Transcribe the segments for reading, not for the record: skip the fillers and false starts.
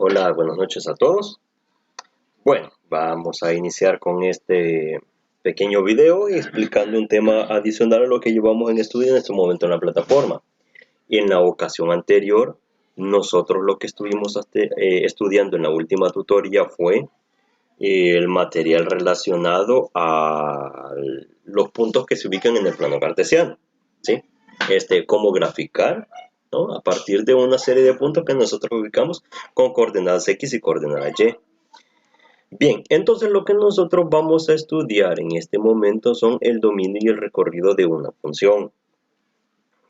Hola, buenas noches a todos. Bueno, vamos a iniciar con este pequeño video explicando un tema adicional a lo que llevamos en estudio en este momento en la plataforma. En la ocasión anterior, nosotros lo que estuvimos estudiando en la última tutoría fue el material relacionado a los puntos que se ubican en el plano cartesiano, ¿sí? Cómo graficar, ¿no? A partir de una serie de puntos que nosotros ubicamos con coordenadas X y coordenadas Y. Bien, entonces lo que nosotros vamos a estudiar en este momento son el dominio y el recorrido de una función,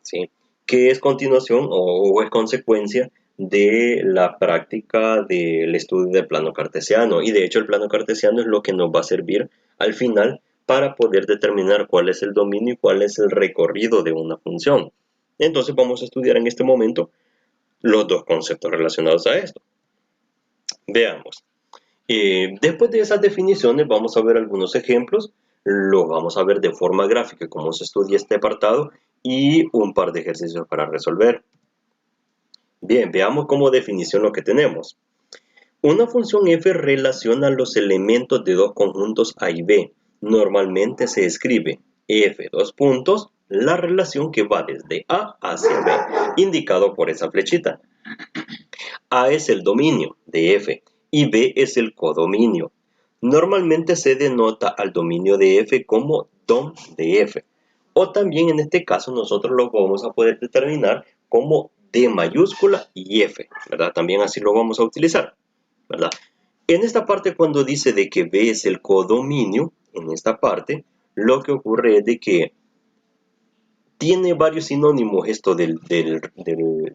¿sí? Que es continuación o es consecuencia de la práctica del estudio del plano cartesiano. Y de hecho el plano cartesiano es lo que nos va a servir al final para poder determinar cuál es el dominio y cuál es el recorrido de una función. Entonces vamos a estudiar en este momento los dos conceptos relacionados a esto. Veamos. Después de esas definiciones vamos a ver algunos ejemplos, lo vamos a ver de forma gráfica cómo se estudia este apartado y un par de ejercicios para resolver. Bien, veamos como definición lo que tenemos. Una función f relaciona los elementos de dos conjuntos A y B. Normalmente se escribe f dos puntos, la relación que va desde A hacia B, indicado por esa flechita. A es el dominio de f y B es el codominio. Normalmente se denota al dominio de f como dom de f. O también en este caso nosotros lo vamos a poder determinar como D mayúscula y F, ¿verdad? También así lo vamos a utilizar, ¿verdad? En esta parte cuando dice de que B es el codominio, en esta parte, lo que ocurre es de que tiene varios sinónimos esto del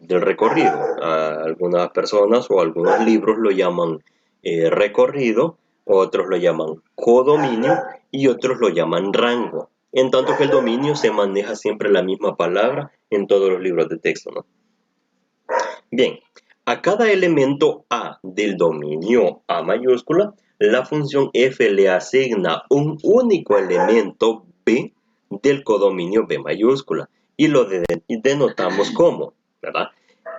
recorrido. Algunas personas o algunos libros lo llaman recorrido, otros lo llaman codominio y otros lo llaman rango. En tanto que el dominio se maneja siempre la misma palabra en todos los libros de texto, ¿no? Bien, a cada elemento A del dominio A mayúscula, la función f le asigna un único elemento B del codominio B mayúscula y lo denotamos como, ¿verdad?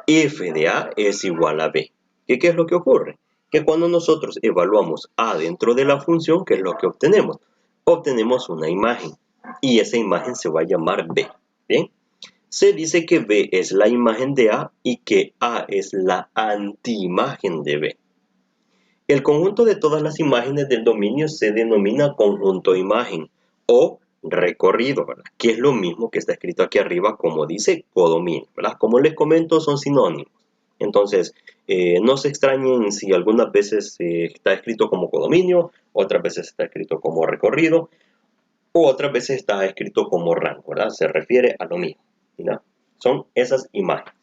F de A es igual a B. ¿Qué es lo que ocurre? Que cuando nosotros evaluamos A dentro de la función, ¿qué es lo que obtenemos? Obtenemos una imagen y esa imagen se va a llamar B. ¿Bien? Se dice que B es la imagen de A y que A es la antiimagen de B. El conjunto de todas las imágenes del dominio se denomina conjunto imagen o recorrido, ¿verdad? Que es lo mismo que está escrito aquí arriba como dice codominio, ¿verdad? Como les comento, son sinónimos. Entonces, no se extrañen si algunas veces está escrito como codominio, otras veces está escrito como recorrido, o otras veces está escrito como rango, ¿verdad? Se refiere a lo mismo, ¿verdad? Son esas imágenes.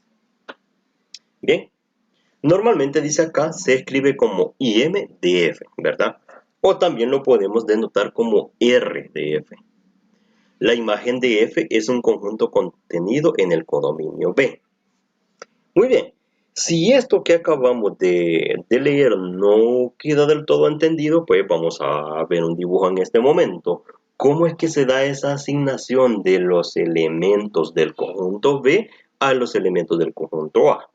Bien, normalmente dice acá, se escribe como IMDF, ¿verdad? O también lo podemos denotar como RDF. La imagen de F es un conjunto contenido en el codominio B. Muy bien, si esto que acabamos de leer no queda del todo entendido, pues vamos a ver un dibujo en este momento. ¿Cómo es que se da esa asignación de los elementos del conjunto B a los elementos del conjunto A?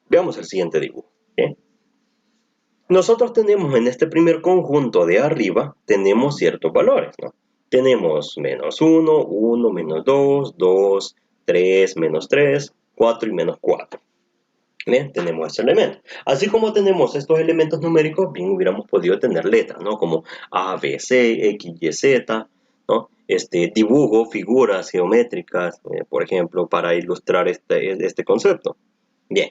Veamos el siguiente dibujo. ¿Bien? Nosotros tenemos en este primer conjunto de arriba, tenemos ciertos valores, ¿no? Tenemos menos 1, 1, menos 2, 2, 3, menos 3, 4 y menos 4. Bien, tenemos este elemento. Así como tenemos estos elementos numéricos, bien hubiéramos podido tener letras, ¿no? Como A, B, C, X, Y, Z, ¿no? Dibujo, figuras geométricas, por ejemplo, para ilustrar este concepto. Bien.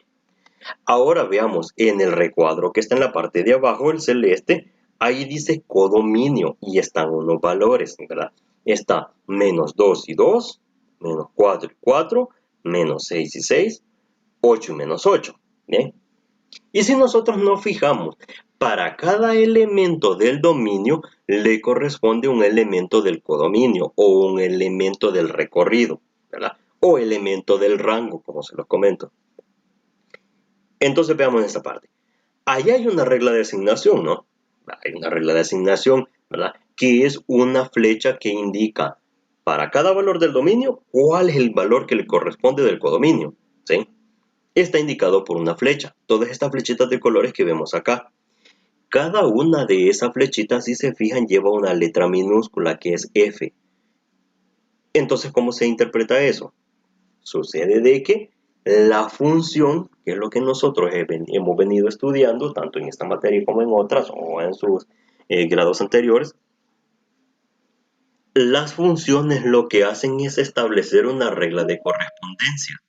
Ahora veamos, en el recuadro que está en la parte de abajo, el celeste, ahí dice codominio y están unos valores, ¿verdad? Está menos 2 y 2, menos 4 y 4, menos 6 y 6, 8 y menos 8, ¿bien? Y si nosotros nos fijamos, para cada elemento del dominio le corresponde un elemento del codominio o un elemento del recorrido, ¿verdad? O elemento del rango, como se los comento. Entonces veamos esta parte. Ahí hay una regla de asignación, ¿no? Hay una regla de asignación, ¿verdad? Que es una flecha que indica para cada valor del dominio cuál es el valor que le corresponde del codominio, ¿sí? está indicado por una flecha. Todas estas flechitas de colores que vemos acá. Cada una de esas flechitas, si se fijan, lleva una letra minúscula que es F. Entonces, ¿cómo se interpreta eso? Sucede de que la función, que es lo que nosotros hemos venido estudiando, tanto en esta materia como en otras, o en sus grados anteriores, las funciones lo que hacen es establecer una regla de correspondencia.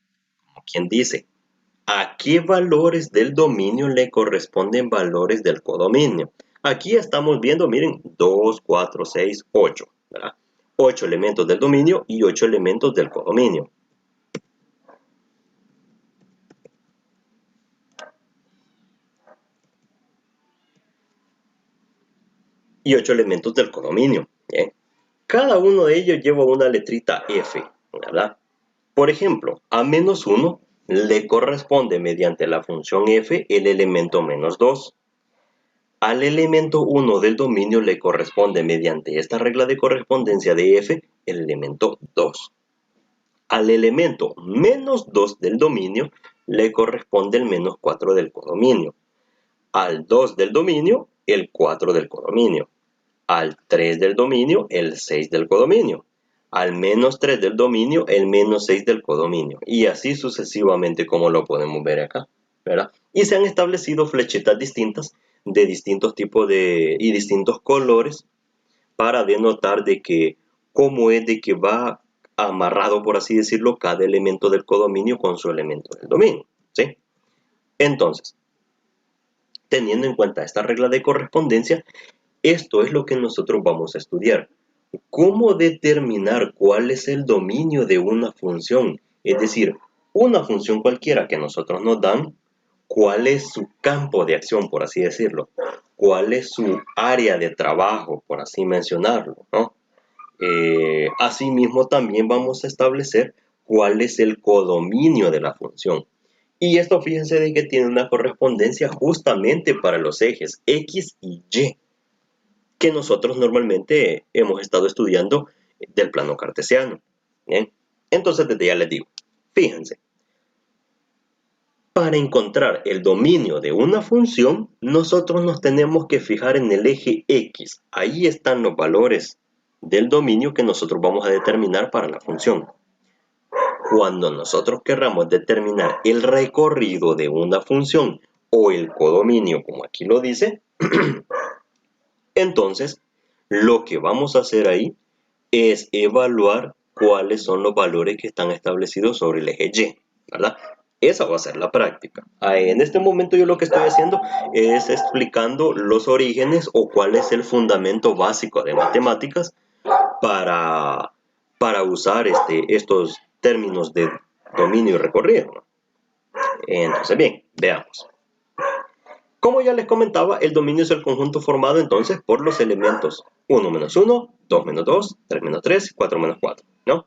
Como quien dice, ¿a qué valores del dominio le corresponden valores del codominio? Aquí estamos viendo, miren, 2, 4, 6, 8, ¿verdad? 8 elementos del dominio y 8 elementos del codominio. Y 8 elementos del codominio. ¿Bien? Cada uno de ellos lleva una letrita F, ¿verdad? Por ejemplo, a menos 1 le corresponde mediante la función F el elemento menos 2. Al elemento 1 del dominio le corresponde mediante esta regla de correspondencia de F el elemento 2. Al elemento menos 2 del dominio le corresponde el menos 4 del codominio. Al 2 del dominio, el 4 del codominio. Al 3 del dominio, el 6 del codominio. Al menos 3 del dominio, el menos 6 del codominio. Y así sucesivamente, como lo podemos ver acá, ¿verdad? Y se han establecido flechitas distintas de distintos tipos y distintos colores para denotar de que cómo es de que va amarrado, por así decirlo, cada elemento del codominio con su elemento del dominio, ¿sí? Entonces, teniendo en cuenta esta regla de correspondencia, esto es lo que nosotros vamos a estudiar. ¿Cómo determinar cuál es el dominio de una función? Es decir, una función cualquiera que nosotros nos dan, ¿cuál es su campo de acción, por así decirlo? ¿Cuál es su área de trabajo, por así mencionarlo, ¿no? Asimismo, también vamos a establecer cuál es el codominio de la función. Y esto fíjense de que tiene una correspondencia justamente para los ejes X y Y, que nosotros normalmente hemos estado estudiando del plano cartesiano. ¿Bien? Entonces, desde ya les digo, fíjense, para encontrar el dominio de una función, nosotros nos tenemos que fijar en el eje X. Ahí están los valores del dominio que nosotros vamos a determinar para la función. Cuando nosotros querramos determinar el recorrido de una función o el codominio, como aquí lo dice, entonces lo que vamos a hacer ahí es evaluar cuáles son los valores que están establecidos sobre el eje Y, ¿verdad? Esa va a ser la práctica. En este momento yo lo que estoy haciendo es explicando los orígenes o cuál es el fundamento básico de matemáticas para, para usar estos términos de dominio y recorrido, ¿no? Entonces, bien, veamos. Como ya les comentaba, el dominio es el conjunto formado entonces por los elementos 1 menos 1, 2 menos 2, 3 menos 3, 4 menos 4, ¿no?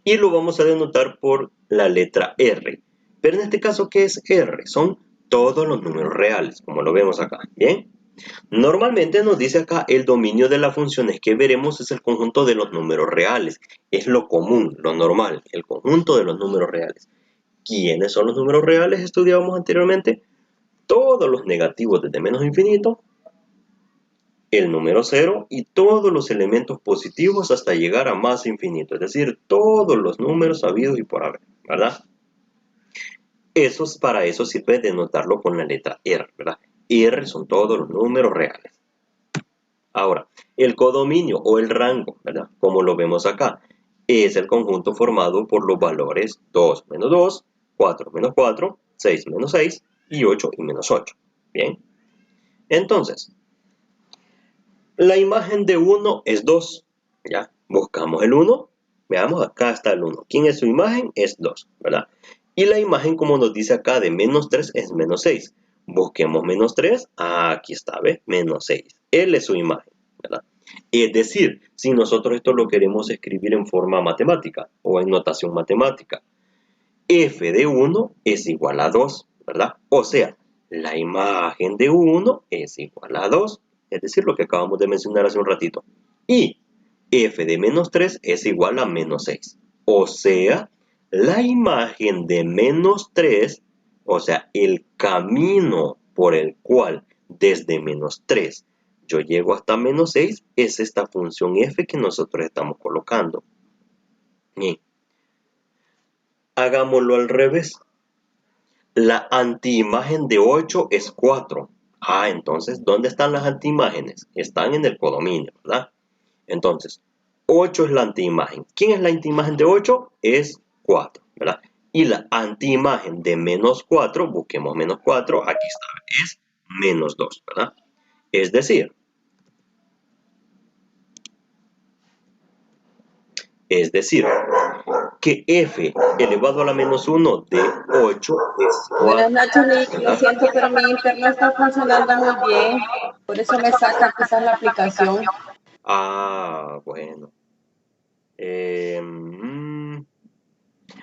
Y lo vamos a denotar por la letra R. Pero en este caso, ¿qué es R? Son todos los números reales, como lo vemos acá, ¿bien? Normalmente nos dice acá el dominio de las funciones que veremos es el conjunto de los números reales. Es lo común, lo normal, el conjunto de los números reales. ¿Quiénes son los números reales? Estudiábamos anteriormente. Todos los negativos desde menos infinito, el número 0 y todos los elementos positivos hasta llegar a más infinito. Es decir, todos los números habidos y por haber, ¿verdad? Para eso sirve denotarlo con la letra R, ¿verdad? R son todos los números reales. Ahora, el codominio o el rango, ¿verdad? Como lo vemos acá, es el conjunto formado por los valores 2 menos 2, 4 menos 4, 6 menos 6 y 8 y menos 8. Bien, entonces, la imagen de 1 es 2. Ya, buscamos el 1. Veamos, acá está el 1. ¿Quién es su imagen? Es 2, ¿verdad? Y la imagen, como nos dice acá, de menos 3 es menos 6. Busquemos menos 3. Aquí está, ¿ves? Menos 6. Él es su imagen, ¿verdad? Es decir, si nosotros esto lo queremos escribir en forma matemática o en notación matemática, f de 1 es igual a 2, ¿verdad? O sea, la imagen de 1 es igual a 2, es decir, lo que acabamos de mencionar hace un ratito. Y f de menos 3 es igual a menos 6. O sea, La imagen de -3, o sea, el camino por el cual desde -3 yo llego hasta -6, es esta función f que nosotros estamos colocando. Bien, hagámoslo al revés. La antiimagen de 8 es 4. Entonces, ¿dónde están las antiimágenes? Están en el codominio, ¿verdad? Entonces, 8 es la antiimagen. ¿Quién es la antiimagen de 8? Es 4, ¿verdad? Y la antiimagen de -4, busquemos -4, aquí está, es -2, ¿verdad? Es decir, que f elevado a la -1 de 8 es 4, Buenas noches, Nick. Lo ¿verdad? siento, pero mi internet está funcionando muy bien. Por eso me saca quizás la aplicación. Bueno.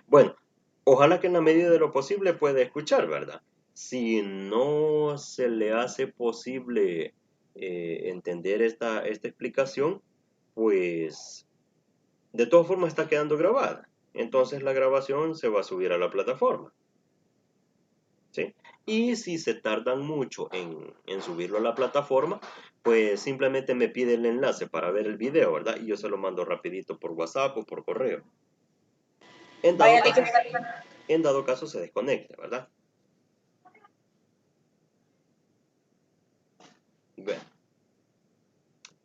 Bueno, ojalá que en la medida de lo posible pueda escuchar, ¿verdad? Si no se le hace posible entender esta explicación, pues de todas formas está quedando grabada. Entonces la grabación se va a subir a la plataforma, ¿sí? Y si se tardan mucho en subirlo a la plataforma, pues simplemente me pide el enlace para ver el video, ¿verdad? Y yo se lo mando rapidito por WhatsApp o por correo. En dado Vaya, Nick, caso, en dado caso se desconecta, ¿verdad? Bueno,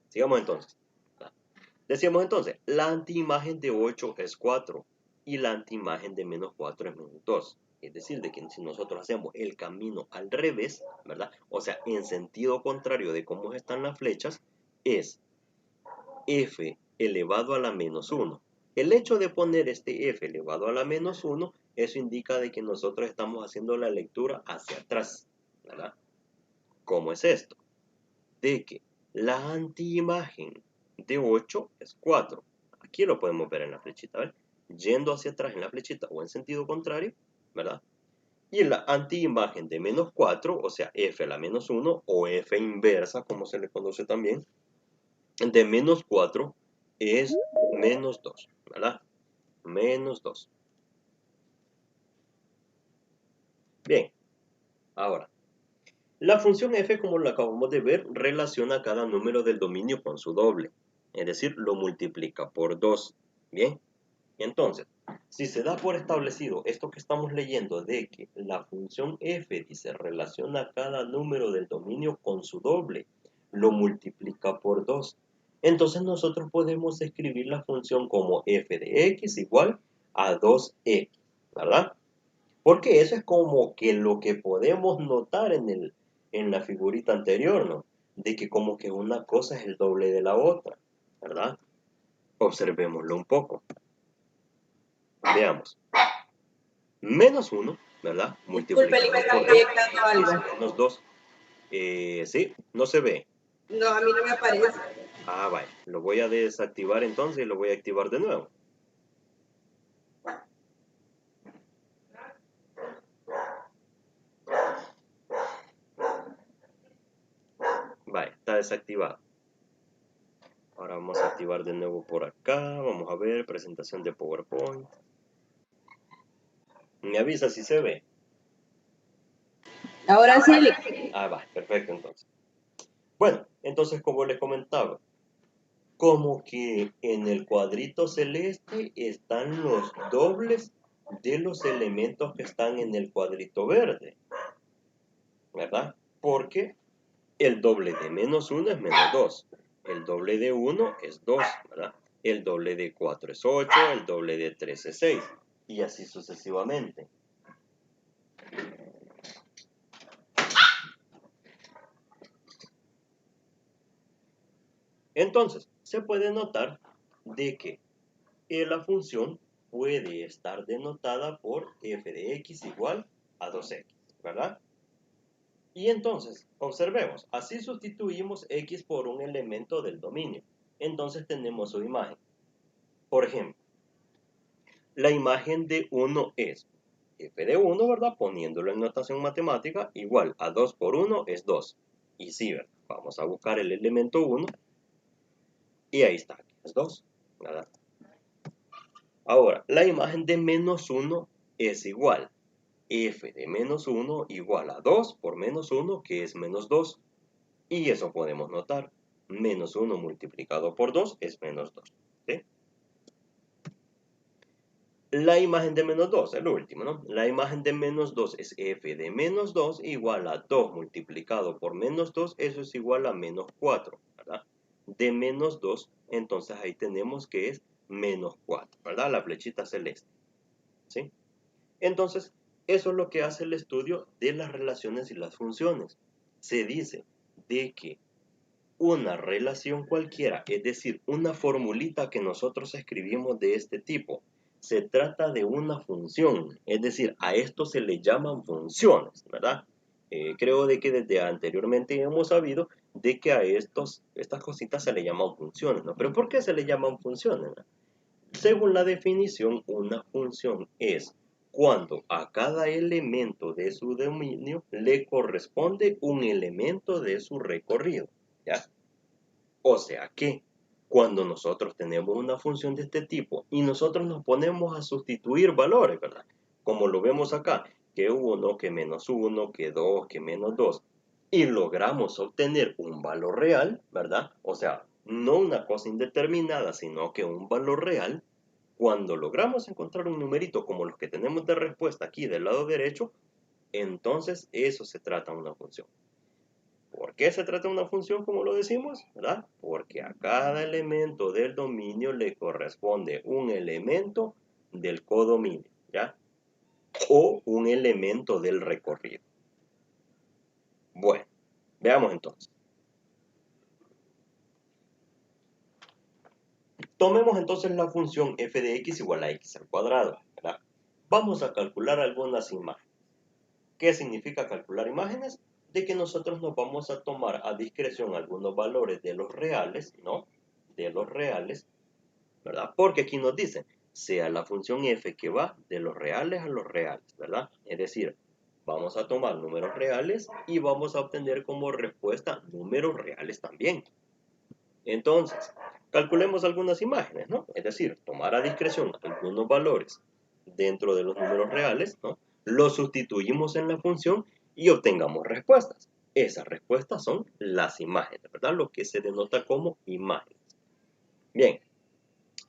sigamos entonces. Decíamos entonces, la antiimagen de 8 es 4 y la antiimagen de -4 es -2. Es decir, de que si nosotros hacemos el camino al revés, ¿verdad? O sea, en sentido contrario de cómo están las flechas, es f elevado a la -1. El hecho de poner este f elevado a la -1, eso indica de que nosotros estamos haciendo la lectura hacia atrás, ¿verdad? ¿Cómo es esto? De que la antiimagen de 8 es 4. Aquí lo podemos ver en la flechita, ¿ver? Yendo hacia atrás en la flechita o en sentido contrario, ¿verdad? Y en la antiimagen de -4, o sea, f a la -1 o f inversa, como se le conoce también, de -4 es -2, ¿verdad? -2. Bien, ahora, la función f, como lo acabamos de ver, relaciona cada número del dominio con su doble, es decir, lo multiplica por 2. Bien, entonces, si se da por establecido esto que estamos leyendo de que la función f dice relaciona cada número del dominio con su doble, lo multiplica por 2, entonces nosotros podemos escribir la función como f de x igual a 2x, ¿verdad? Porque eso es como que lo que podemos notar en la figurita anterior, ¿no? De que como que una cosa es el doble de la otra, ¿verdad? Observémoslo un poco. Veamos. -1, ¿verdad? disculpe, Nick, me Multiplicado está por 2 proyectando algo. es -2. Sí, no se ve. No, a mí no me aparece. Vaya. Lo voy a desactivar entonces y lo voy a activar de nuevo. Vaya, está desactivado. Ahora vamos a activar de nuevo por acá. Vamos a ver, presentación de PowerPoint. Me avisa si se ve. Ahora sí, Nick. Va, perfecto entonces. Bueno, entonces como les comentaba, como que en el cuadrito celeste están los dobles de los elementos que están en el cuadrito verde, ¿verdad? Porque el doble de -1 es -2, el doble de 1 es 2, ¿verdad? El doble de 4 es 8, el doble de 3 es 6, y así sucesivamente. Entonces, se puede notar de que la función puede estar denotada por f de x igual a 2x, ¿verdad? Y entonces, observemos, así sustituimos x por un elemento del dominio. Entonces tenemos su imagen. Por ejemplo, la imagen de 1 es f de 1, ¿verdad? Poniéndolo en notación matemática, igual a 2 por 1 es 2. Y sí, ¿verdad? Vamos a buscar el elemento 1 y ahí está, es 2, ¿verdad? Ahora, la imagen de menos 1 es igual. F de menos 1 igual a 2 por menos 1, que es menos 2. Y eso podemos notar. Menos 1 multiplicado por 2 es menos 2. ¿Sí? La imagen de menos 2, el último, ¿no? La imagen de menos 2 es f de menos 2 igual a 2 multiplicado por menos 2, eso es igual a menos 4, ¿verdad? De menos 2, entonces ahí tenemos que es menos 4, ¿verdad? La flechita celeste, ¿sí? Entonces, eso es lo que hace el estudio de las relaciones y las funciones. Se dice de que una relación cualquiera, es decir, una formulita que nosotros escribimos de este tipo, se trata de una función, es decir, a esto se le llaman funciones, ¿verdad? Creo de que desde anteriormente hemos sabido de que a estas cositas se le llaman funciones, ¿no? Pero ¿por qué se le llaman funciones, no? Según la definición, una función es cuando a cada elemento de su dominio le corresponde un elemento de su recorrido, ¿ya? O sea que cuando nosotros tenemos una función de este tipo y nosotros nos ponemos a sustituir valores, ¿verdad? Como lo vemos acá, que 1, que menos 1, que 2, que menos 2, y logramos obtener un valor real, ¿verdad? O sea, no una cosa indeterminada, sino que un valor real. Cuando logramos encontrar un numerito como los que tenemos de respuesta aquí del lado derecho, entonces eso se trata de una función. ¿Por qué se trata de una función como lo decimos? ¿Verdad? Porque a cada elemento del dominio le corresponde un elemento del codominio, ¿ya? O un elemento del recorrido. Bueno, veamos entonces. Tomemos entonces la función f de x igual a x al cuadrado, ¿verdad? Vamos a calcular algunas imágenes. ¿Qué significa calcular imágenes? De que nosotros nos vamos a tomar a discreción algunos valores de los reales, ¿no? De los reales, ¿verdad? Porque aquí nos dicen, sea la función f que va de los reales a los reales, ¿verdad? Es decir, vamos a tomar números reales y vamos a obtener como respuesta números reales también. Entonces, calculemos algunas imágenes, ¿no? Es decir, tomar a discreción algunos valores dentro de los números reales, ¿no? Los sustituimos en la función y obtengamos respuestas. Esas respuestas son las imágenes, ¿verdad? Lo que se denota como imágenes. Bien,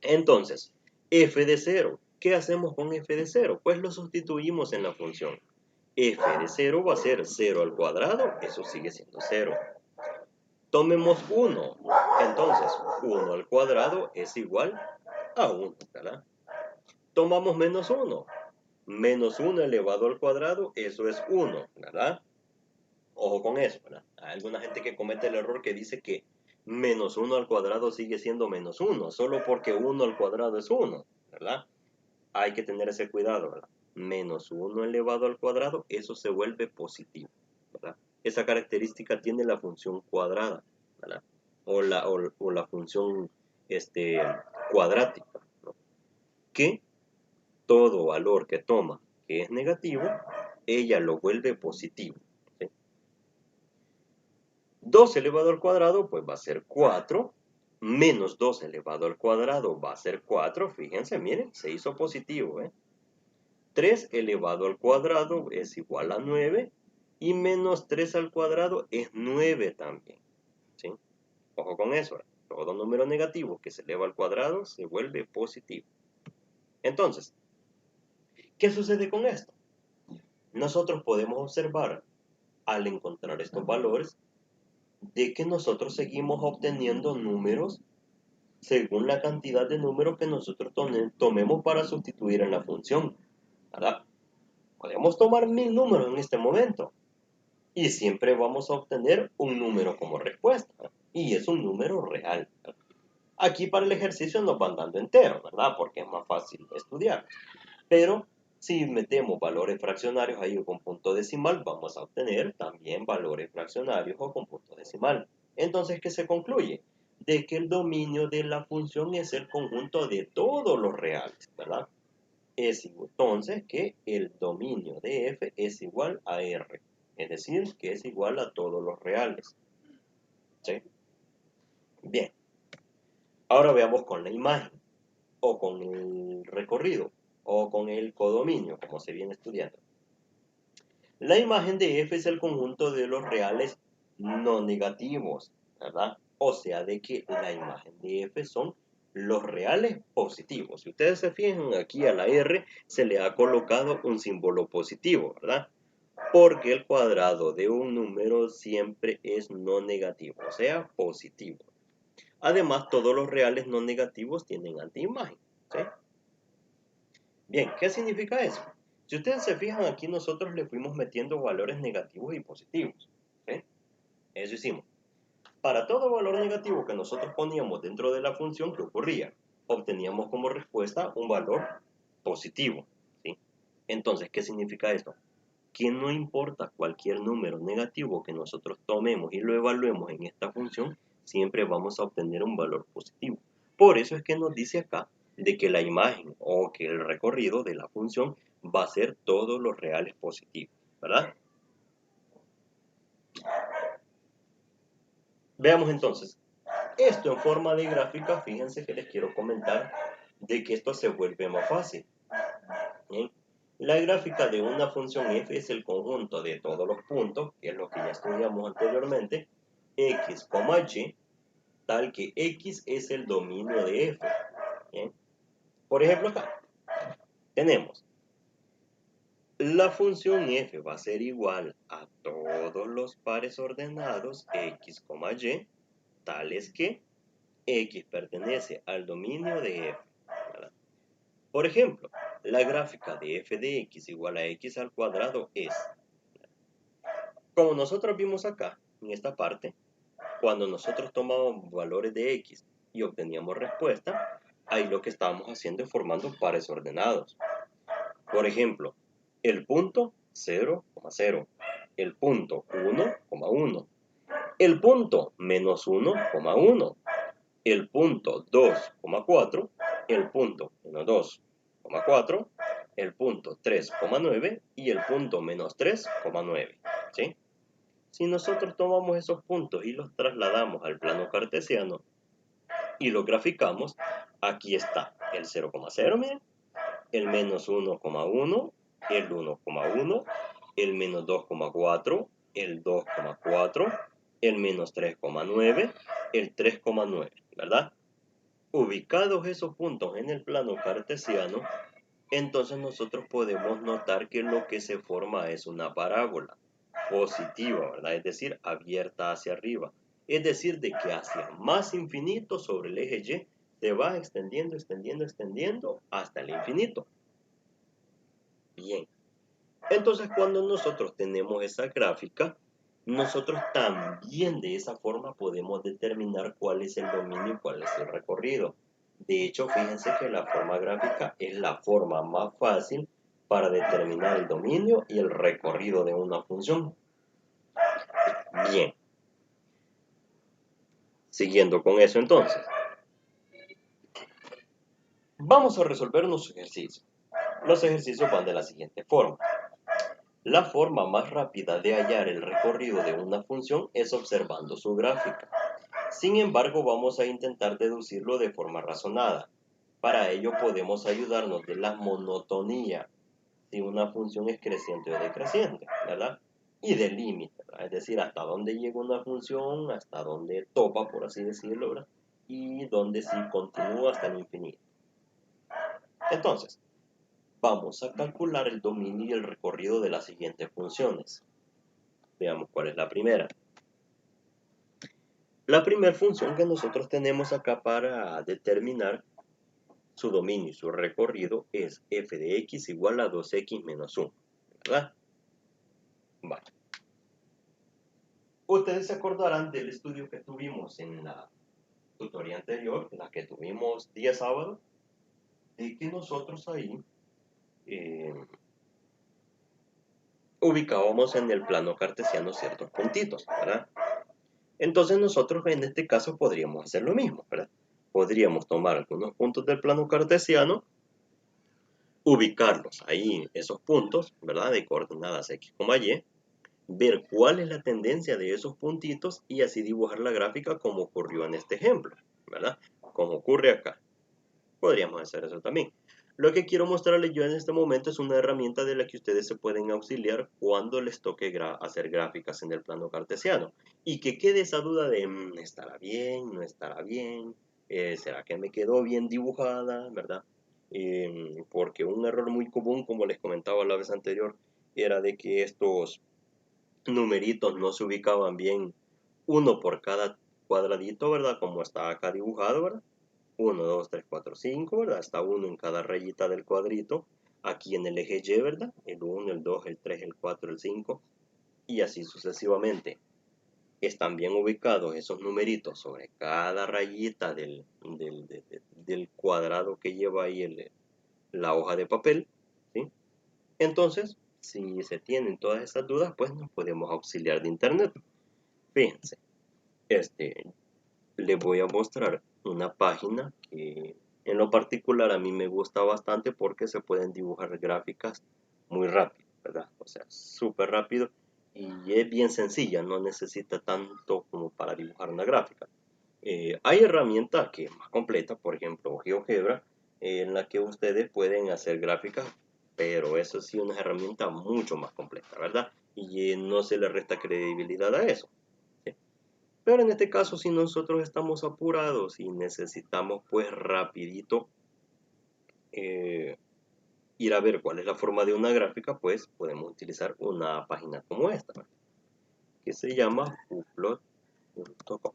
entonces, f de 0. ¿Qué hacemos con f de 0? Pues lo sustituimos en la función. F de 0 va a ser 0 al cuadrado, eso sigue siendo 0. Tomemos 1. Entonces, 1 al cuadrado es igual a 1, ¿verdad? Tomamos menos 1. Menos 1 elevado al cuadrado, eso es 1, ¿verdad? Ojo con eso, ¿verdad? Hay alguna gente que comete el error que dice que menos 1 al cuadrado sigue siendo menos 1, solo porque 1 al cuadrado es 1, ¿verdad? Hay que tener ese cuidado, ¿verdad? Menos 1 elevado al cuadrado, eso se vuelve positivo, ¿verdad? Esa característica tiene la función cuadrada, ¿verdad? O la función cuadrática, ¿no? Que todo valor que toma que es negativo, ella lo vuelve positivo, ¿sí? 2 elevado al cuadrado, pues va a ser 4. Menos 2 elevado al cuadrado va a ser 4. Fíjense, miren, se hizo positivo, ¿eh? 3 elevado al cuadrado es igual a 9 y menos 3 al cuadrado es 9 también, ¿sí? Ojo con eso, todo número negativo que se eleva al cuadrado se vuelve positivo. Entonces, ¿qué sucede con esto? Nosotros podemos observar, al encontrar estos valores, de que nosotros seguimos obteniendo números según la cantidad de números que nosotros tomemos para sustituir en la función, ¿verdad? Podemos tomar 1000 números en este momento y siempre vamos a obtener un número como respuesta, y es un número real. Aquí para el ejercicio nos van dando enteros, ¿verdad? Porque es más fácil estudiar. Pero si metemos valores fraccionarios ahí o con punto decimal, vamos a obtener también valores fraccionarios o con punto decimal. Entonces, ¿qué se concluye? De que el dominio de la función es el conjunto de todos los reales, ¿verdad? Es entonces que el dominio de f es igual a r, es decir, que es igual a todos los reales. ¿Sí? Bien, ahora veamos con la imagen. o con el recorrido o con el codominio, como se viene estudiando. La imagen de f es el conjunto de los reales no negativos, ¿verdad? O sea, de que la imagen de f son los reales positivos. Si ustedes se fijan, aquí a la r se le ha colocado un símbolo positivo, ¿verdad? Porque el cuadrado de un número siempre es no negativo, o sea, positivo. Además, todos los reales no negativos tienen antiimagen, ¿sí? Bien, ¿qué significa eso? Si ustedes se fijan aquí, nosotros le fuimos metiendo valores negativos y positivos, ¿sí? Eso hicimos. Para todo valor negativo que nosotros poníamos dentro de la función, ¿qué ocurría? Obteníamos como respuesta un valor positivo, ¿sí? Entonces, ¿qué significa esto? Que no importa cualquier número negativo que nosotros tomemos y lo evaluemos en esta función, siempre vamos a obtener un valor positivo. Por eso es que nos dice acá de que la imagen o que el recorrido de la función va a ser todos los reales positivos, ¿verdad? Veamos entonces, esto en forma de gráfica, fíjense que les quiero comentar de que esto se vuelve más fácil. ¿Bien? La gráfica de una función f es el conjunto de todos los puntos, que es lo que ya estudiamos anteriormente, x, y, tal que x es el dominio de f. ¿Bien? Por ejemplo, acá tenemos la función f va a ser igual a todos los pares ordenados x, y, tales que x pertenece al dominio de f. ¿Verdad? Por ejemplo, la gráfica de f de x igual a x al cuadrado es, como nosotros vimos acá, en esta parte, cuando nosotros tomábamos valores de x y obteníamos respuesta, ahí lo que estábamos haciendo es formando pares ordenados. Por ejemplo, el punto 0,0, el punto 1,1, el punto menos 1,1, el punto 2,4, el punto menos 2,4, el punto 3,9 y el punto menos 3,9, ¿sí? Si nosotros tomamos esos puntos y los trasladamos al plano cartesiano y los graficamos, aquí está el 0,0, miren, el menos 1,1, el 1,1, el menos 2,4, el 2,4, el menos 3,9, el 3,9, ¿verdad? Ubicados esos puntos en el plano cartesiano, entonces nosotros podemos notar que lo que se forma es una parábola positiva, ¿verdad? Es decir, abierta hacia arriba. Es decir, de que hacia más infinito sobre el eje Y se va extendiendo, extendiendo, extendiendo hasta el infinito. Bien, entonces cuando nosotros tenemos esa gráfica, nosotros también de esa forma podemos determinar cuál es el dominio y cuál es el recorrido. De hecho, fíjense que la forma gráfica es la forma más fácil para determinar el dominio y el recorrido de una función. Bien, siguiendo con eso entonces, vamos a resolver unos ejercicios. Los ejercicios van de la siguiente forma. La forma más rápida de hallar el recorrido de una función es observando su gráfica. Sin embargo, vamos a intentar deducirlo de forma razonada. Para ello podemos ayudarnos de la monotonía, si una función es creciente o decreciente, ¿verdad? Y del límite, ¿verdad? Es decir, hasta dónde llega una función, hasta dónde topa, por así decirlo, ¿verdad? Y dónde sí continúa hasta el infinito. Entonces, vamos a calcular el dominio y el recorrido de las siguientes funciones. Veamos cuál es la primera. La primera función que nosotros tenemos acá para determinar su dominio y su recorrido es f de x igual a 2x menos 1, ¿verdad? Vale. Ustedes se acordarán del estudio que tuvimos en la tutoría anterior, la que tuvimos día sábado, de que nosotros ahí ubicábamos en el plano cartesiano ciertos puntitos, ¿verdad? Entonces nosotros en este caso podríamos hacer lo mismo, ¿verdad? Podríamos tomar algunos puntos del plano cartesiano, ubicarlos ahí, esos puntos, ¿verdad? De coordenadas x, y, ver cuál es la tendencia de esos puntitos y así dibujar la gráfica como ocurrió en este ejemplo, ¿verdad? Como ocurre acá. podríamos hacer eso también. Lo que quiero mostrarles yo en este momento es una herramienta de la que ustedes se pueden auxiliar cuando les toque hacer gráficas en el plano cartesiano. Y que quede esa duda de, ¿estará bien? ¿No estará bien? ¿Será que me quedó bien dibujada? ¿Verdad? Porque un error muy común, como les comentaba la vez anterior, era de que estos numeritos no se ubicaban bien, uno por cada cuadradito, ¿verdad? Como está acá dibujado, ¿verdad? 1, 2, 3, 4, 5, ¿verdad? Está uno en cada rayita del cuadrito. Aquí en el eje Y, ¿verdad? El 1, el 2, el 3, el 4, el 5. Y así sucesivamente. Están bien ubicados esos numeritos sobre cada rayita del cuadrado que lleva ahí la hoja de papel, ¿sí? Entonces, si se tienen todas esas dudas, pues nos podemos auxiliar de internet. Fíjense, les voy a mostrar una página que en lo particular a mí me gusta bastante porque se pueden dibujar gráficas muy rápido, ¿verdad? O sea, súper rápido y es bien sencilla, no necesita tanto como para dibujar una gráfica. Hay herramientas que es más completa, por ejemplo GeoGebra, en la que ustedes pueden hacer gráficas, pero eso sí, una herramienta mucho más completa, ¿verdad? Y no se le resta credibilidad a eso. ¿Sí? Pero en este caso, si nosotros estamos apurados y necesitamos pues rapidito eh, ir a ver cuál es la forma de una gráfica, pues podemos utilizar una página como esta, ¿verdad? Que se llama uplot.com.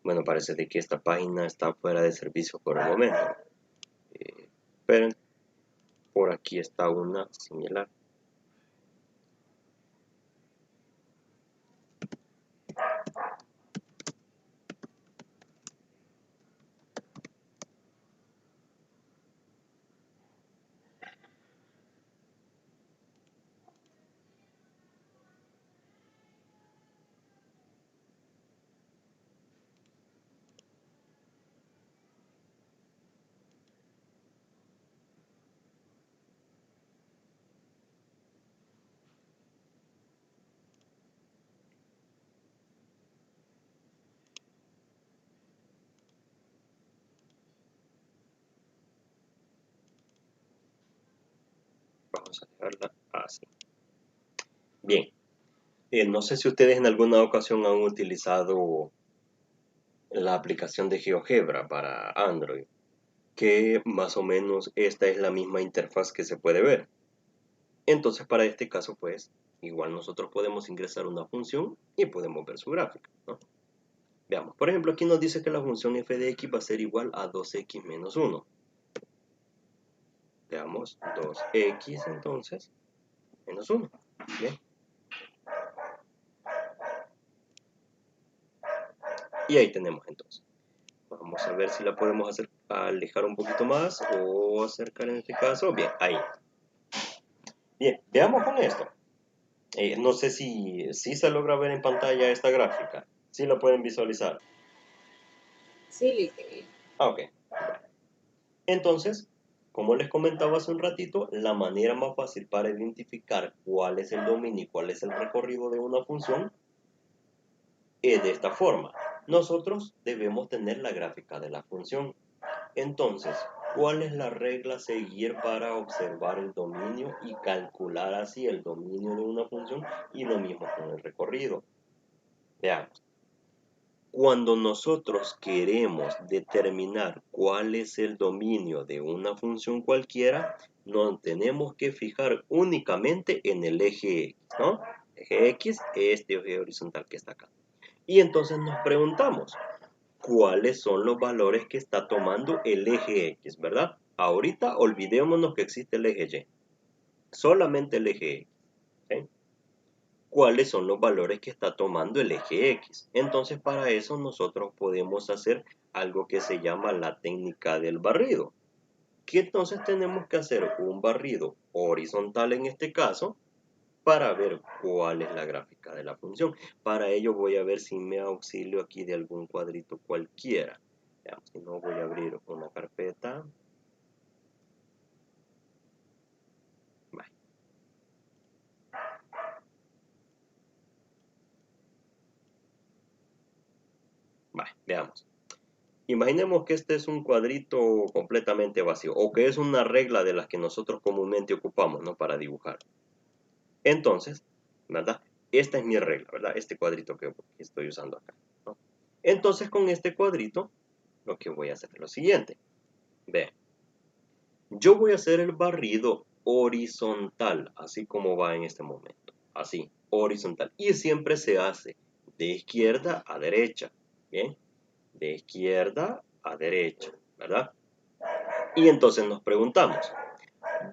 Bueno, parece de que esta página está fuera de servicio por el momento. Pero por aquí está una similar. Vamos a dejarla así. Bien, no sé si ustedes en alguna ocasión han utilizado la aplicación de GeoGebra para Android, que más o menos esta es la misma interfaz que se puede ver. Entonces para este caso pues igual nosotros podemos ingresar una función y podemos ver su gráfica, ¿no? Veamos, por ejemplo aquí nos dice que la función f de x va a ser igual a 2x menos 1. Veamos, 2x entonces menos 1. Bien. Y ahí tenemos entonces. Vamos a ver si la podemos hacer, alejar un poquito más o acercar en este caso. Bien, ahí. Bien, veamos con esto. No sé si se logra ver en pantalla esta gráfica. Si la pueden visualizar. Sí, listo. Ok. Entonces, como les comentaba hace un ratito, la manera más fácil para identificar cuál es el dominio y cuál es el recorrido de una función es de esta forma. Nosotros debemos tener la gráfica de la función. Entonces, ¿cuál es la regla a seguir para observar el dominio y calcular así el dominio de una función y lo mismo con el recorrido? Veamos. Cuando nosotros queremos determinar cuál es el dominio de una función cualquiera, nos tenemos que fijar únicamente en el eje X, ¿no? Eje X, este eje horizontal que está acá. Y entonces nos preguntamos, ¿cuáles son los valores que está tomando el eje X, verdad? Ahorita olvidémonos que existe el eje Y, solamente el eje X, ¿sí? ¿Cuáles son los valores que está tomando el eje X? Entonces, para eso nosotros podemos hacer algo que se llama la técnica del barrido. Que entonces tenemos que hacer un barrido horizontal en este caso para ver cuál es la gráfica de la función. Para ello voy a ver si me auxilio aquí de algún cuadrito cualquiera. Veamos, si no, voy a abrir una carpeta. Vale. Vale, veamos. Imaginemos que este es un cuadrito completamente vacío o que es una regla de las que nosotros comúnmente ocupamos, ¿no? Para dibujar. Entonces, ¿verdad? Esta es mi regla, ¿verdad? Este cuadrito que estoy usando acá, ¿no? Entonces, con este cuadrito, lo que voy a hacer es lo siguiente. Vean, yo voy a hacer el barrido horizontal, así como va en este momento. Así, horizontal. Y siempre se hace de izquierda a derecha, ¿bien? De izquierda a derecha, ¿verdad? Y entonces nos preguntamos,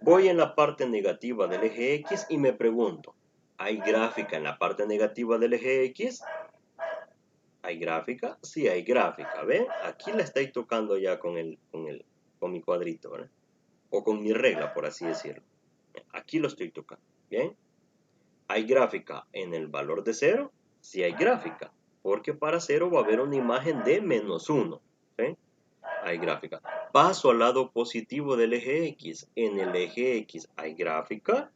voy en la parte negativa del eje X y me pregunto, ¿hay gráfica en la parte negativa del eje X? ¿Hay gráfica? Sí, hay gráfica, ¿ven? Aquí la estoy tocando ya con mi cuadrito, ¿verdad? O con mi regla, por así decirlo. Aquí lo estoy tocando, ¿bien? ¿Hay gráfica en el valor de 0? Sí hay gráfica, porque para 0 va a haber una imagen de -1, ¿sí? Hay gráfica. Paso al lado positivo del eje X. En el eje X hay gráfica.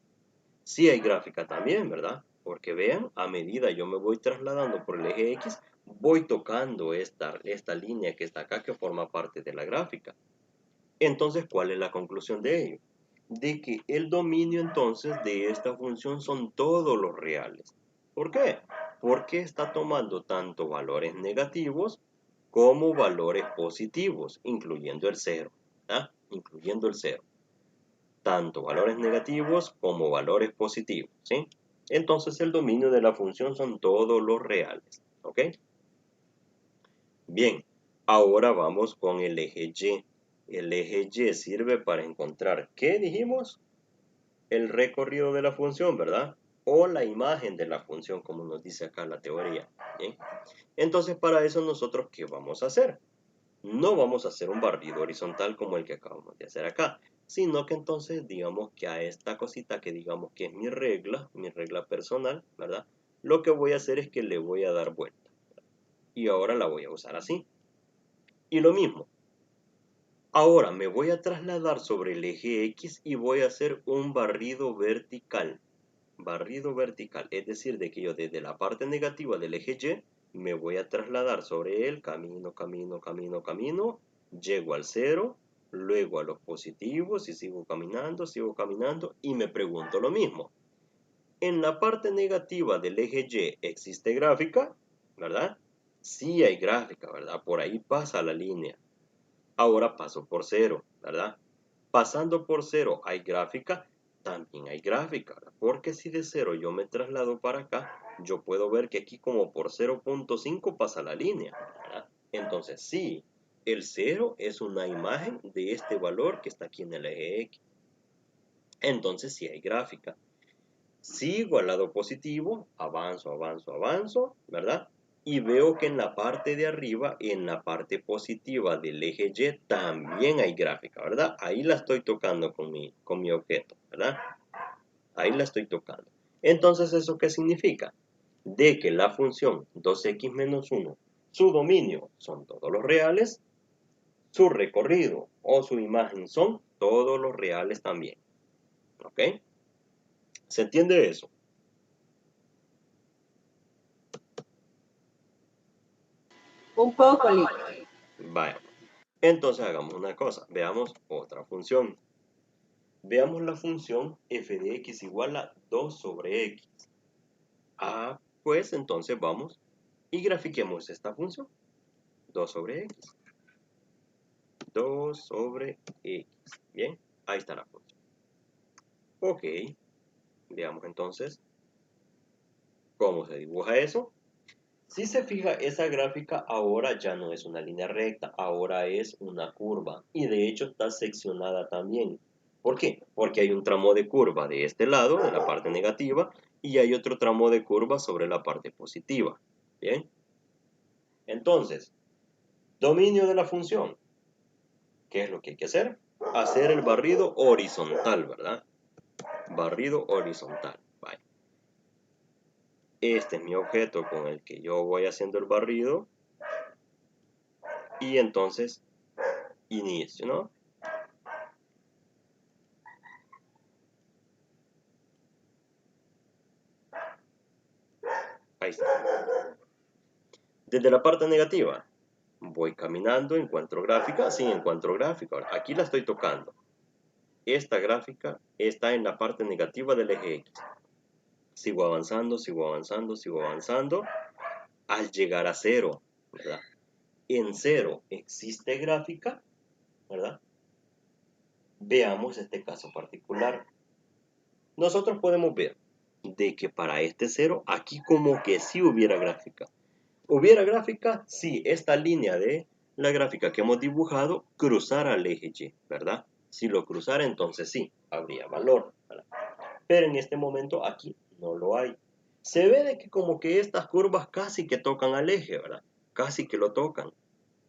Sí hay gráfica también, ¿verdad? Porque vean, a medida yo me voy trasladando por el eje X, voy tocando esta línea que está acá que forma parte de la gráfica. Entonces, ¿cuál es la conclusión de ello? De que el dominio entonces de esta función son todos los reales. ¿Por qué? Porque está tomando tanto valores negativos como valores positivos, incluyendo el 0. ¿Ah? Incluyendo el 0. Tanto valores negativos como valores positivos, ¿sí? Entonces el dominio de la función son todos los reales, ¿ok? Bien, ahora vamos con el eje Y. El eje Y sirve para encontrar, ¿qué dijimos? El recorrido de la función, ¿verdad? O la imagen de la función, como nos dice acá la teoría. ¿Bien? Entonces, para eso nosotros, ¿qué vamos a hacer? No vamos a hacer un barrido horizontal como el que acabamos de hacer acá, sino que entonces digamos que a esta cosita que digamos que es mi regla personal, ¿verdad? Lo que voy a hacer es que le voy a dar vuelta. Y ahora la voy a usar así. Y lo mismo, ahora me voy a trasladar sobre el eje X y voy a hacer un barrido vertical. Barrido vertical, es decir, de que yo desde la parte negativa del eje Y me voy a trasladar sobre él, camino, camino, camino, camino, llego al 0, luego a los positivos y sigo caminando y me pregunto lo mismo. En la parte negativa del eje Y existe gráfica, ¿verdad? Sí hay gráfica, ¿verdad? Por ahí pasa la línea. Ahora paso por 0, ¿verdad? Pasando por 0 hay gráfica, también hay gráfica, ¿verdad? Porque si de 0 yo me traslado para acá, yo puedo ver que aquí como por 0.5 pasa la línea, ¿verdad? Entonces sí, el 0 es una imagen de este valor que está aquí en el eje X. Entonces sí hay gráfica. Sigo al lado positivo, avanzo, avanzo, avanzo, ¿verdad? Y veo que en la parte de arriba, en la parte positiva del eje Y, también hay gráfica, ¿verdad? Ahí la estoy tocando con mi objeto, ¿verdad? Ahí la estoy tocando. Entonces, ¿eso qué significa? De que la función 2x menos 1, su dominio son todos los reales, su recorrido o su imagen son todos los reales también. ¿Ok? ¿Se entiende eso? Un poco, Lick. Vaya. Entonces hagamos una cosa, veamos otra función. Veamos la función f de x igual a 2 sobre x. Ah, pues entonces vamos. y grafiquemos esta función. 2 sobre x. 2 sobre x. Bien, ahí está la función. Ok, veamos entonces cómo se dibuja eso. Si se fija, esa gráfica ahora ya no es una línea recta, ahora es una curva. Y de hecho está seccionada también. ¿Por qué? Porque hay un tramo de curva de este lado, de la parte negativa, y hay otro tramo de curva sobre la parte positiva. Bien. Entonces, dominio de la función. ¿Qué es lo que hay que hacer? Hacer el barrido horizontal, ¿verdad? Barrido horizontal. Vale. Este es mi objeto con el que yo voy haciendo el barrido. Y entonces, inicio, ¿no? Ahí está. Desde la parte negativa, voy caminando, encuentro gráfica, sí, encuentro gráfica. Ahora, aquí la estoy tocando. Esta gráfica está en la parte negativa del eje X. Sigo avanzando, sigo avanzando, sigo avanzando, al llegar a 0, ¿verdad? En 0 existe gráfica, ¿verdad? Veamos este caso particular. Nosotros podemos ver de que para este 0, aquí como que sí hubiera gráfica. ¿Hubiera gráfica? Sí, esta línea de la gráfica que hemos dibujado cruzara el eje Y, ¿verdad? Si lo cruzara, entonces sí, habría valor, ¿verdad? Pero en este momento aquí no lo hay. Se ve de que como que estas curvas casi que tocan al eje, ¿verdad? Casi que lo tocan,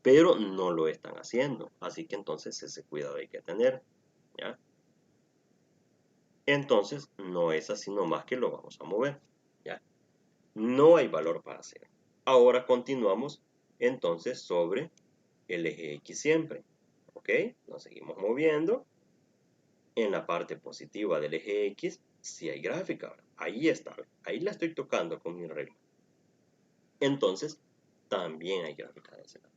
pero no lo están haciendo. Así que entonces ese cuidado hay que tener, ¿ya? Entonces no es así nomás que lo vamos a mover, ¿ya? No hay valor para hacer. Ahora continuamos entonces sobre el eje X siempre, ¿ok? Nos seguimos moviendo. En la parte positiva del eje X, sí hay gráfica, ahí está, ahí la estoy tocando con mi regla. Entonces, también hay gráfica de ese lado.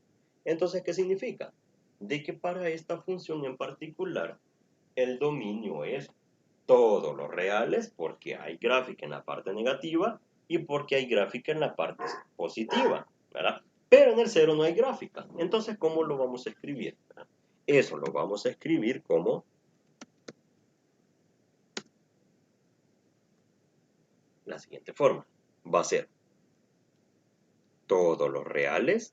Entonces, ¿qué significa? De que para esta función en particular, el dominio es todos los reales porque hay gráfica en la parte negativa y porque hay gráfica en la parte positiva, ¿verdad? Pero en el 0 no hay gráfica. Entonces, ¿cómo lo vamos a escribir? ¿Verdad? Eso lo vamos a escribir como la siguiente forma. Va a ser todos los reales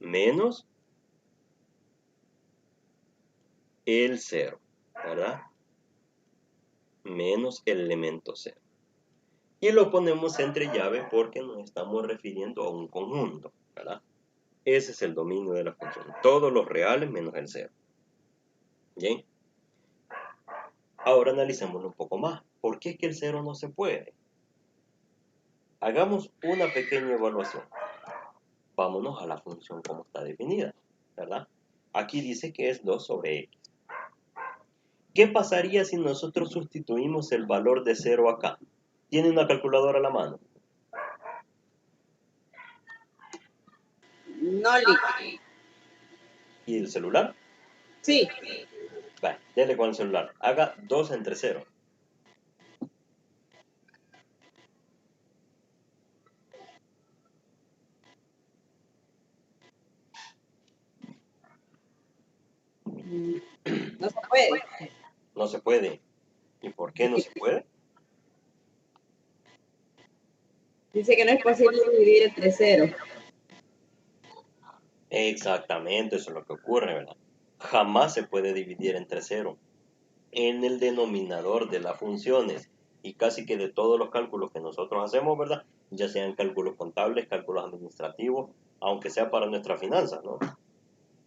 menos el 0, ¿verdad? Menos el elemento 0. Y lo ponemos entre llave porque nos estamos refiriendo a un conjunto, ¿verdad? Ese es el dominio de la función. Todos los reales menos el 0. Bien. Ahora analicémoslo un poco más. ¿Por qué es que el 0 no se puede? Hagamos una pequeña evaluación. Vámonos a la función como está definida, ¿verdad? Aquí dice que es 2 sobre x. ¿Qué pasaría si nosotros sustituimos el valor de 0 acá? ¿Tiene una calculadora a la mano? No, Lick. ¿Y el celular? Sí. Vale, dele con el celular. Haga 2 entre 0. No se puede. No se puede. ¿Y por qué no se puede? Dice que no es posible dividir entre 0. Exactamente, eso es lo que ocurre, ¿verdad? Jamás se puede dividir entre 0. En el denominador de las funciones y casi que de todos los cálculos que nosotros hacemos, ¿verdad? Ya sean cálculos contables, cálculos administrativos, aunque sea para nuestras finanzas, ¿no?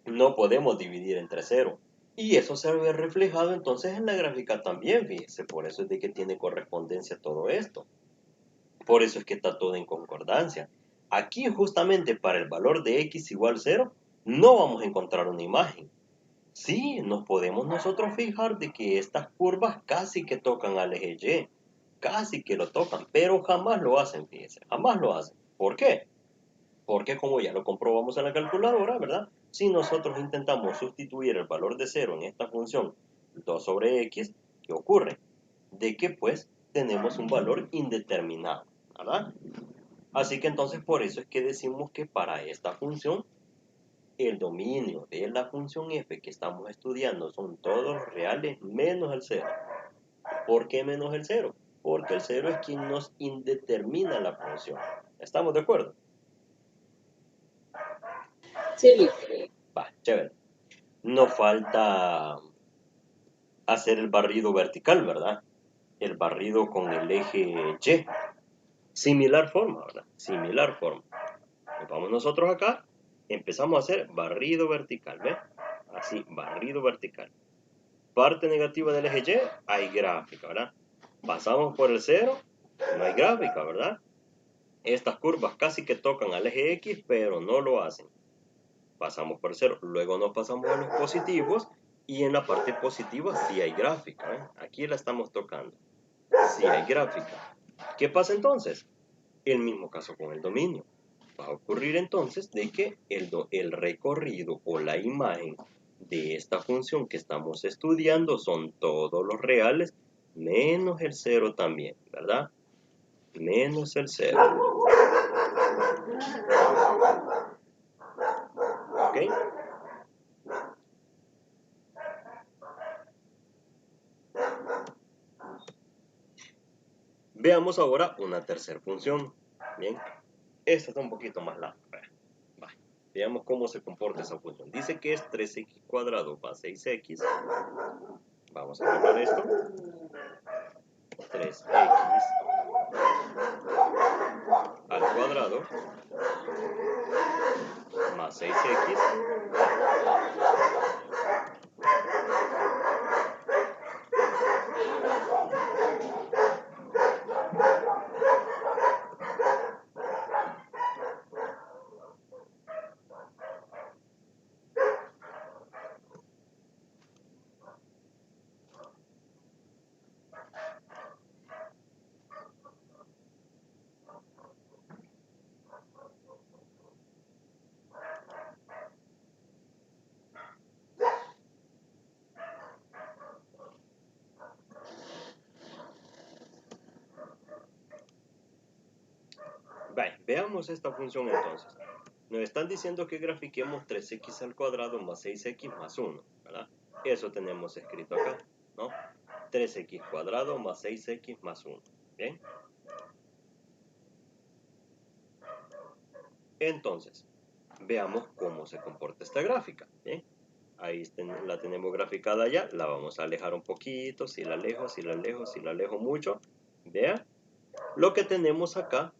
No podemos dividir entre 0. Y eso se ve reflejado entonces en la gráfica también, fíjese, por eso es de que tiene correspondencia todo esto. Por eso es que está todo en concordancia. Aquí justamente para el valor de x igual 0, no vamos a encontrar una imagen. Sí, nos podemos nosotros fijar de que estas curvas casi que tocan al eje Y, casi que lo tocan, pero jamás lo hacen, fíjense, jamás lo hacen. ¿Por qué? Porque como ya lo comprobamos en la calculadora, ¿verdad? Si nosotros intentamos sustituir el valor de 0 en esta función 2 sobre x, ¿qué ocurre? De que pues tenemos un valor indeterminado, ¿verdad? Así que entonces por eso es que decimos que para esta función, el dominio de la función f que estamos estudiando son todos los reales menos el 0. ¿Por qué menos el 0? Porque el 0 es quien nos indetermina la función. ¿Estamos de acuerdo? Sí. Va, chévere. Nos falta hacer el barrido vertical, ¿verdad? El barrido con el eje Y. Similar forma, ¿verdad? Similar forma. Nos vamos nosotros acá, empezamos a hacer barrido vertical, ¿ves? Así, barrido vertical. Parte negativa del eje Y, hay gráfica, ¿verdad? Pasamos por el 0, no hay gráfica, ¿verdad? Estas curvas casi que tocan al eje X, pero no lo hacen. Pasamos por el 0, luego nos pasamos a los positivos, y en la parte positiva sí hay gráfica, ¿eh? Aquí la estamos tocando. Sí hay gráfica. ¿Qué pasa entonces? El mismo caso con el dominio. Va a ocurrir entonces de que el recorrido o la imagen de esta función que estamos estudiando son todos los reales menos el 0 también, ¿verdad? Menos el 0. ¿Ok? Veamos ahora una tercera función. Bien, esta está un poquito más larga. Veamos cómo se comporta esa función. Dice que es 3x cuadrado más 6x. Vamos a arreglar esto. 3x al cuadrado más 6x veamos esta función entonces. Nos están diciendo que grafiquemos 3x al cuadrado más 6x más 1, ¿verdad? Eso tenemos escrito acá, ¿no? 3x cuadrado más 6x más 1, ¿bien? Entonces, veamos cómo se comporta esta gráfica, ¿bien? Ahí la tenemos graficada ya, la vamos a alejar un poquito, si la alejo, si la alejo, si la alejo mucho, vea, lo que tenemos acá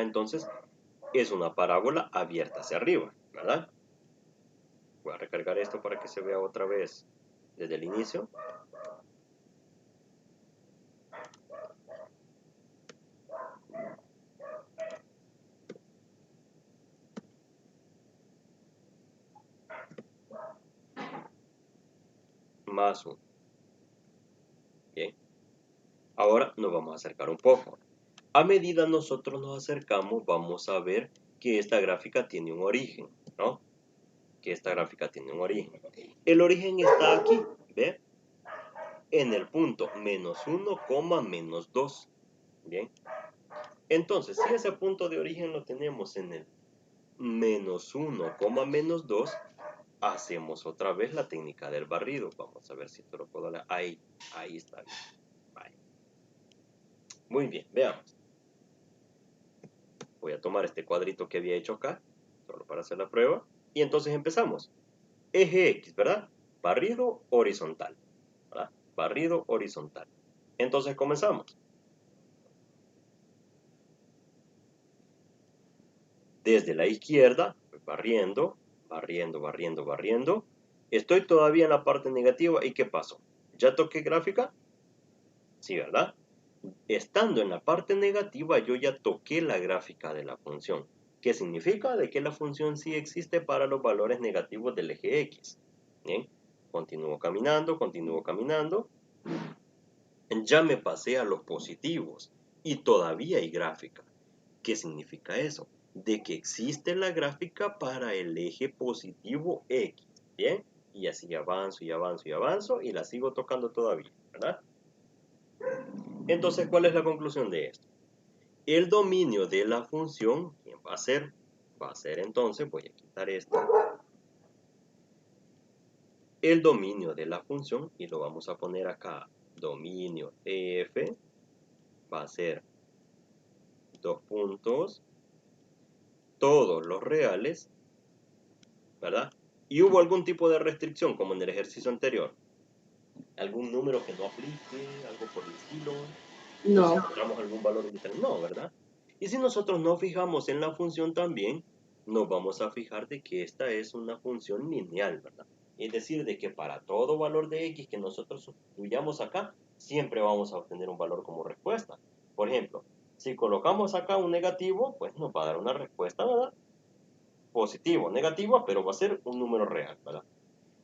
entonces es una parábola abierta hacia arriba, ¿verdad? Voy a recargar esto para que se vea otra vez desde el inicio. Más 1. Bien. Ahora nos vamos a acercar un poco. A medida nosotros nos acercamos, vamos a ver que esta gráfica tiene un origen, ¿no? Que esta gráfica tiene un origen. El origen está aquí, ¿ve? En el punto menos 1, menos 2. Bien. Entonces, si ese punto de origen lo tenemos en el menos 1, menos 2, hacemos otra vez la técnica del barrido. Vamos a ver si esto lo puedo leer. Ahí está bien. Vale. Muy bien, veamos. Voy a tomar este cuadrito que había hecho acá, solo para hacer la prueba. Y entonces empezamos. Eje X, ¿verdad? Barrido horizontal, ¿verdad? Barrido horizontal. Entonces comenzamos. Desde la izquierda, barriendo, barriendo, barriendo, barriendo. Estoy todavía en la parte negativa. ¿Y qué pasó? ¿Ya toqué gráfica? Sí, ¿verdad? Estando en la parte negativa, yo ya toqué la gráfica de la función. ¿Qué significa? De que la función sí existe para los valores negativos del eje X. Bien, continúo caminando, continúo caminando. Ya me pasé a los positivos y todavía hay gráfica. ¿Qué significa eso? De que existe la gráfica para el eje positivo X. Bien, Y así avanzo y avanzo y avanzo y la sigo tocando todavía, ¿verdad? Entonces, ¿cuál es la conclusión de esto? El dominio de la función, ¿quién va a ser? Va a ser entonces, voy a quitar esto, el dominio de la función, y lo vamos a poner acá, dominio f, va a ser, dos puntos, todos los reales, ¿verdad? Y hubo algún tipo de restricción, como en el ejercicio anterior. ¿Algún número que no aplique? ¿Algo por el estilo? ¿O si No, encontramos algún valor literal? No, ¿verdad? Y si nosotros no fijamos en la función también, nos vamos a fijar de que esta es una función lineal, ¿verdad? Es decir, de que para todo valor de x que nosotros sustituyamos acá, siempre vamos a obtener un valor como respuesta. Por ejemplo, si colocamos acá un negativo, pues nos va a dar una respuesta, ¿verdad? Positivo, negativa, pero va a ser un número real, ¿verdad?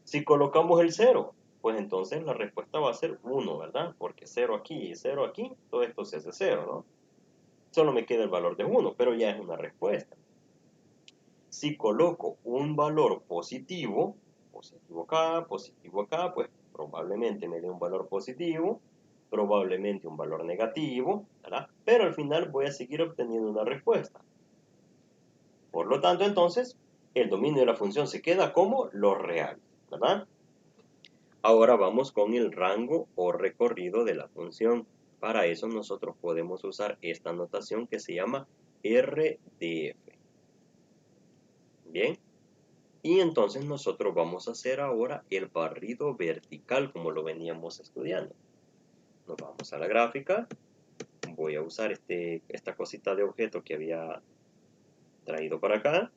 Si colocamos el 0, pues entonces la respuesta va a ser 1, ¿verdad? Porque 0 aquí y 0 aquí, todo esto se hace 0, ¿no? Solo me queda el valor de 1, pero ya es una respuesta. Si coloco un valor positivo positivo acá, pues probablemente me dé un valor positivo, probablemente un valor negativo, ¿verdad? Pero al final voy a seguir obteniendo una respuesta. Por lo tanto, entonces, el dominio de la función se queda como lo real, ¿verdad? Ahora vamos con el rango o recorrido de la función. Para eso nosotros podemos usar esta notación que se llama RDF. Bien, y entonces nosotros vamos a hacer ahora el barrido vertical como lo veníamos estudiando. Nos vamos a la gráfica. Voy a usar esta cosita de objeto que había traído para acá.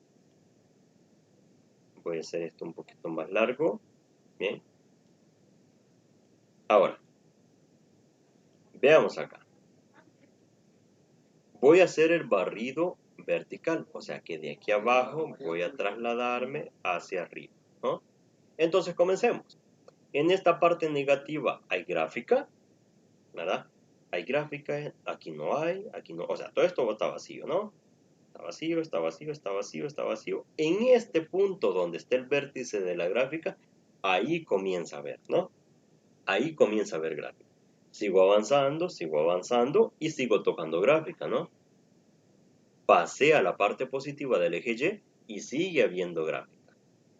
Voy a hacer esto un poquito más largo. Bien. Ahora, veamos acá. Voy a hacer el barrido vertical, o sea que de aquí abajo voy a trasladarme hacia arriba, ¿no? Entonces comencemos. En esta parte negativa hay gráfica, ¿verdad? Hay gráfica, aquí no hay, aquí no, o sea, todo esto está vacío, ¿no? Está vacío, está vacío, está vacío, está vacío. En este punto donde está el vértice de la gráfica, ahí comienza a ver, ¿no? Ahí comienza a ver gráfica. Sigo avanzando y sigo tocando gráfica, ¿no? Pasé a la parte positiva del eje Y sigue habiendo gráfica,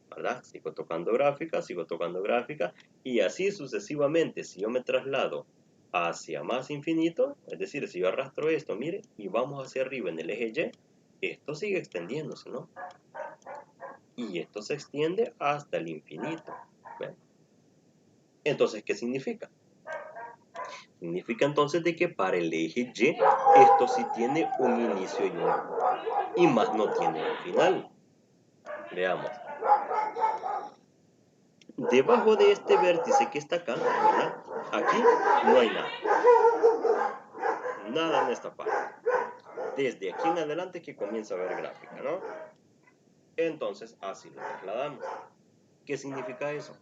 ¿verdad? Sigo tocando gráfica y así sucesivamente. Si yo me traslado hacia más infinito, es decir, si yo arrastro esto, mire, y vamos hacia arriba en el eje Y, esto sigue extendiéndose, ¿no? Y esto se extiende hasta el infinito. ¿Ven? Entonces, ¿qué significa? Significa entonces de que para el eje Y, esto sí tiene un inicio y más no tiene un final. Veamos. Debajo de este vértice que está acá, ¿verdad? Aquí no hay nada. Nada en esta parte. Desde aquí en adelante que comienza a ver gráfica, ¿no? Entonces, así lo trasladamos. ¿Qué significa eso?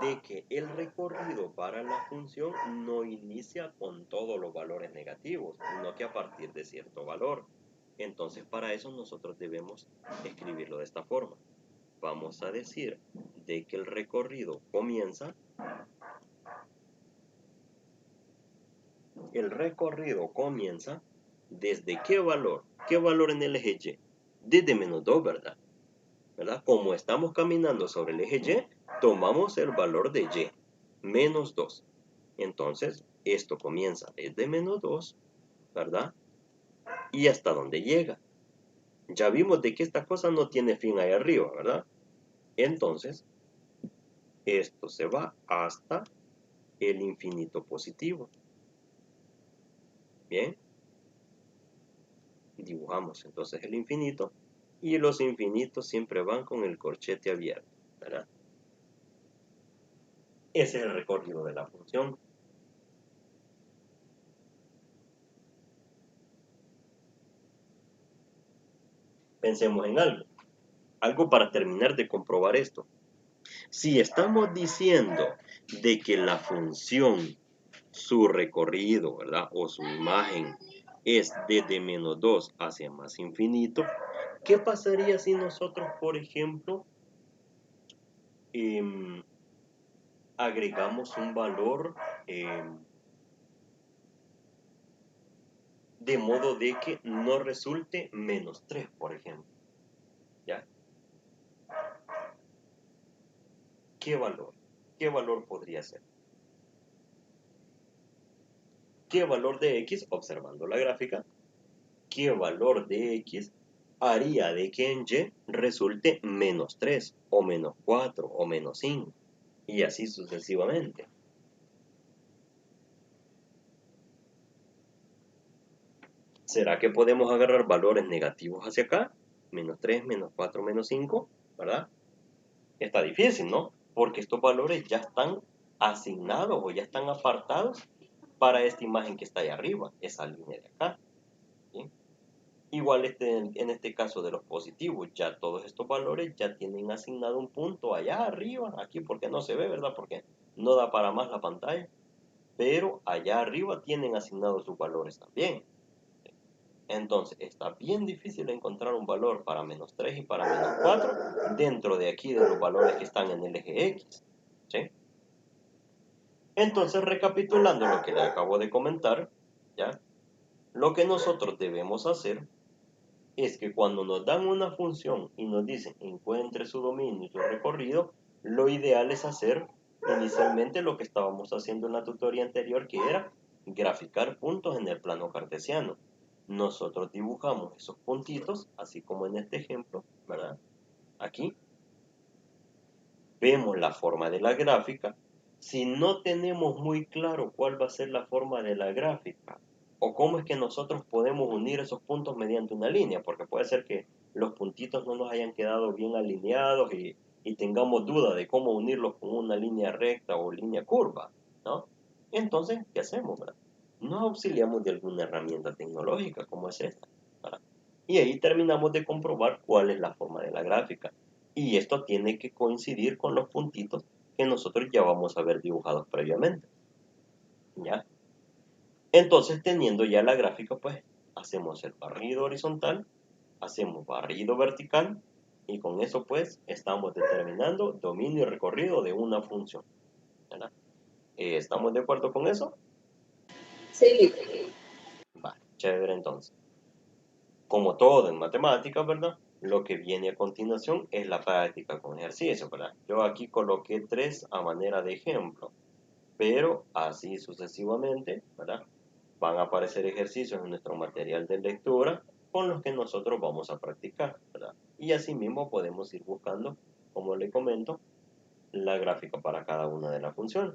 De que el recorrido para la función no inicia con todos los valores negativos, sino que a partir de cierto valor. Entonces, para eso nosotros debemos escribirlo de esta forma. Vamos a decir de que el recorrido comienza. El recorrido comienza desde ¿qué valor? ¿Qué valor en el eje Y? Desde menos 2, ¿verdad? Como estamos caminando sobre el eje Y, tomamos el valor de Y, menos 2. Entonces, esto comienza desde menos 2, ¿verdad? Y hasta donde llega. Ya vimos de que esta cosa no tiene fin ahí arriba, ¿verdad? Entonces, esto se va hasta el infinito positivo. Bien. Dibujamos entonces el infinito y los infinitos siempre van con el corchete abierto, ¿verdad? Ese es el recorrido de la función. Pensemos en algo para terminar de comprobar esto. Si estamos diciendo de que la función, su recorrido, ¿verdad? O su imagen es desde menos 2 hacia más infinito, ¿qué pasaría si nosotros, por ejemplo, agregamos un valor de modo de que no resulte menos 3, por ejemplo. ¿Ya? ¿Qué valor? ¿Qué valor podría ser? ¿Qué valor de x, observando la gráfica, qué valor de x haría de que en y resulte menos 3, o menos 4, o menos 5, y así sucesivamente? ¿Será que podemos agarrar valores negativos hacia acá? Menos 3, menos 4, menos 5, ¿verdad? Está difícil, ¿no? Porque estos valores ya están asignados o ya están apartados para esta imagen que está ahí arriba, esa línea de acá. ¿Sí? Igual en este caso de los positivos, ya todos estos valores ya tienen asignado un punto allá arriba, aquí porque no se ve, ¿verdad? Porque no da para más la pantalla, pero allá arriba tienen asignados sus valores también. Entonces, está bien difícil encontrar un valor para menos 3 y para menos 4 dentro de aquí de los valores que están en el eje X. ¿Sí? Entonces, recapitulando lo que le acabo de comentar, ¿ya? Lo que nosotros debemos hacer es que cuando nos dan una función y nos dicen encuentre su dominio y su recorrido, lo ideal es hacer inicialmente lo que estábamos haciendo en la tutoría anterior, que era graficar puntos en el plano cartesiano. Nosotros dibujamos esos puntitos, así como en este ejemplo, ¿verdad? Aquí. Vemos la forma de la gráfica. Si no tenemos muy claro cuál va a ser la forma de la gráfica, o cómo es que nosotros podemos unir esos puntos mediante una línea, porque puede ser que los puntitos no nos hayan quedado bien alineados y tengamos duda de cómo unirlos con una línea recta o línea curva, ¿no? Entonces, ¿qué hacemos, verdad? Nos auxiliamos de alguna herramienta tecnológica como es esta, ¿verdad? Y ahí terminamos de comprobar cuál es la forma de la gráfica. Y esto tiene que coincidir con los puntitos que nosotros ya vamos a ver dibujados previamente. ¿Ya? Entonces, teniendo ya la gráfica, pues hacemos el barrido horizontal, hacemos barrido vertical, y con eso pues estamos determinando dominio y recorrido de una función. ¿Verdad? ¿Estamos de acuerdo con eso? Sí, Vale, chévere entonces. Como todo en matemáticas, ¿verdad? Lo que viene a continuación es la práctica con ejercicio, ¿verdad? Yo aquí coloqué 3 a manera de ejemplo, pero así sucesivamente, ¿verdad? Van a aparecer ejercicios en nuestro material de lectura con los que nosotros vamos a practicar, ¿verdad? Y asimismo podemos ir buscando, como le comento, la gráfica para cada una de las funciones.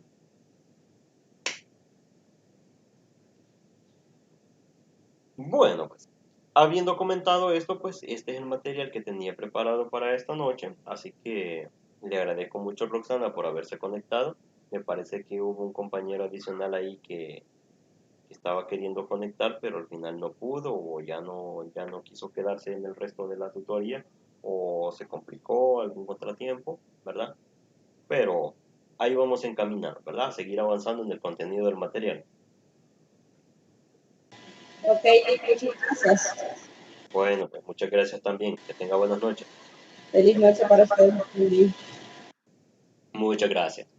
Bueno, pues, habiendo comentado esto, pues este es el material que tenía preparado para esta noche, así que le agradezco mucho a Roxana por haberse conectado. Me parece que hubo un compañero adicional ahí que estaba queriendo conectar, pero al final no pudo o ya no quiso quedarse en el resto de la tutoría o se complicó algún contratiempo, ¿verdad? Pero ahí vamos encaminados, ¿verdad? A seguir avanzando en el contenido del material. ok, muchas gracias. Bueno, pues muchas gracias también. Que tenga buenas noches. Feliz noche para ustedes. Muchas gracias.